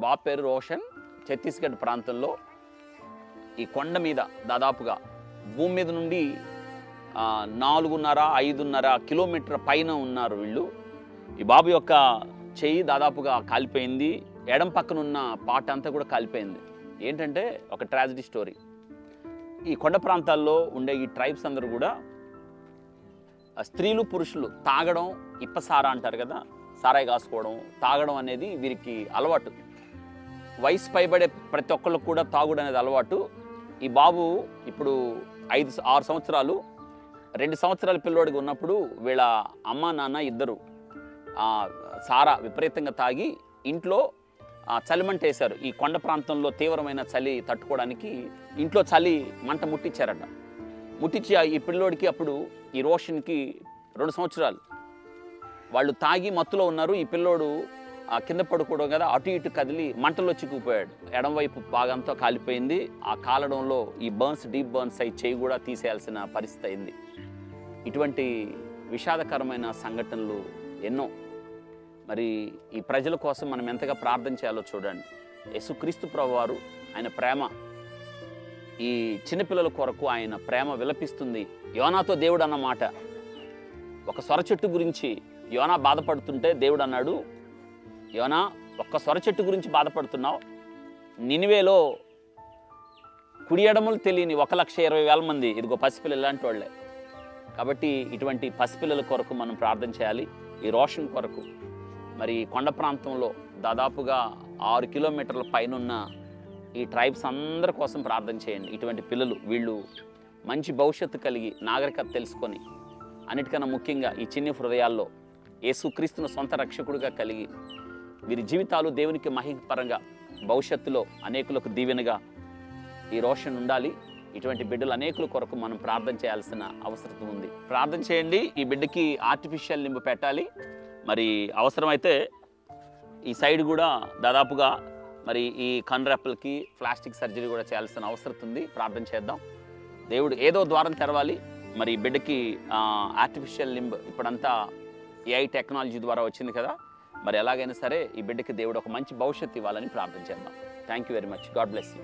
బాబు పేరు రోషన్. ఛత్తీస్గఢ్ ప్రాంతంలో ఈ కొండ మీద దాదాపుగా భూమి మీద నుండి 4.5 కిలోమీటర్ పైన ఉన్నారు వీళ్ళు. ఈ బాబు యొక్క చెయ్యి దాదాపుగా కాలిపోయింది, ఎడం పక్కన ఉన్న పాట అంతా కూడా కాలిపోయింది. ఏంటంటే ఒక ట్రాజడీ స్టోరీ. ఈ కొండ ప్రాంతాల్లో ఉండే ఈ ట్రైబ్స్ అందరూ కూడా స్త్రీలు పురుషులు తాగడం, ఇప్పసారా అంటారు కదా, సారాయి కాసుకోవడం, తాగడం అనేది వీరికి అలవాటు. వయసు పైబడే ప్రతి ఒక్కళ్ళకు కూడా తాగుడు అనేది అలవాటు. ఈ బాబు ఇప్పుడు 5-6 సంవత్సరాలు, 2 సంవత్సరాల పిల్లోడికి ఉన్నప్పుడు వీళ్ళ అమ్మ నాన్న ఇద్దరు సారా విపరీతంగా తాగి ఇంట్లో చలిమంట వేశారు. ఈ కొండ ప్రాంతంలో తీవ్రమైన చలి తట్టుకోవడానికి ఇంట్లో చలి మంట ముట్టించారట. ముట్టించి ఈ పిల్లోడికి అప్పుడు ఈ రోషన్కి 2 సంవత్సరాలు. వాళ్ళు తాగి మత్తులో ఉన్నారు. ఈ పిల్లోడు కింద పడుకోవడం కదా, అటు ఇటు కదిలి మంటలో చిక్కుపోయాడు. ఎడంవైపు భాగంతో కాలిపోయింది. ఆ కాలడంలో ఈ బర్న్స్, డీప్ బర్న్స్ అయి చేయి కూడా తీసేయాల్సిన పరిస్థితి అయింది. ఇటువంటి విషాదకరమైన సంఘటనలు ఎన్నో. మరి ఈ ప్రజల కోసం మనం ఎంతగా ప్రార్థన చేయాలో చూడండి. యేసుక్రీస్తు ప్రభువారు ఆయన ప్రేమ, ఈ చిన్నపిల్లల కొరకు ఆయన ప్రేమ విలపిస్తుంది. యోనాతో దేవుడు అన్న మాట, ఒక సొర చెట్టు గురించి యోనా బాధపడుతుంటే దేవుడు అన్నాడు, యోనా ఒక్క సొర చెట్టు గురించి బాధపడుతున్నావు, నినివేలో కుడి ఎడమలు తెలియని 1,20,000 మంది ఇదిగో పసిపిల్లలు ఇలాంటి వాళ్ళే. కాబట్టి ఇటువంటి పసిపిల్లల కొరకు మనం ప్రార్థన చేయాలి. ఈ రోషన్ కొరకు మరి కొండ ప్రాంతంలో దాదాపుగా 6 కిలోమీటర్ల పైనున్న ఈ ట్రైబ్స్ అందరి కోసం ప్రార్థన చేయండి. ఇటువంటి పిల్లలు వీళ్ళు మంచి భవిష్యత్తు కలిగి నాగరికత తెలుసుకొని, అన్నిటికన్నా ముఖ్యంగా ఈ చిన్ని హృదయాల్లో యేసుక్రీస్తును సొంత రక్షకుడిగా కలిగి వీరి జీవితాలు దేవునికి మహిమపరంగా భవిష్యత్తులో అనేకులకు దీవెనగా ఈ రోషన్ ఉండాలి. ఇటువంటి బిడ్డలు అనేకుల కొరకు మనం ప్రార్థన చేయాల్సిన అవసరం ఉంది. ప్రార్థన చేయండి. ఈ బిడ్డకి ఆర్టిఫిషియల్ లింబ్ పెట్టాలి. మరి అవసరమైతే ఈ సైడ్ కూడా దాదాపుగా మరి ఈ కన్రెప్పలకి ప్లాస్టిక్ సర్జరీ కూడా చేయాల్సిన అవసరం ఉంది. ప్రార్థన చేద్దాం. దేవుడు ఏదో ద్వారం తెరవాలి. మరి ఈ బిడ్డకి ఆర్టిఫిషియల్ లింబ్ ఇప్పుడంతా AI టెక్నాలజీ ద్వారా వచ్చింది కదా, మరి ఎలాగైనా సరే ఈ బిడ్డకి దేవుడు ఒక మంచి భవిష్యత్తు ఇవ్వాలని ప్రార్థన చేద్దాం. Thank you very much. God bless you.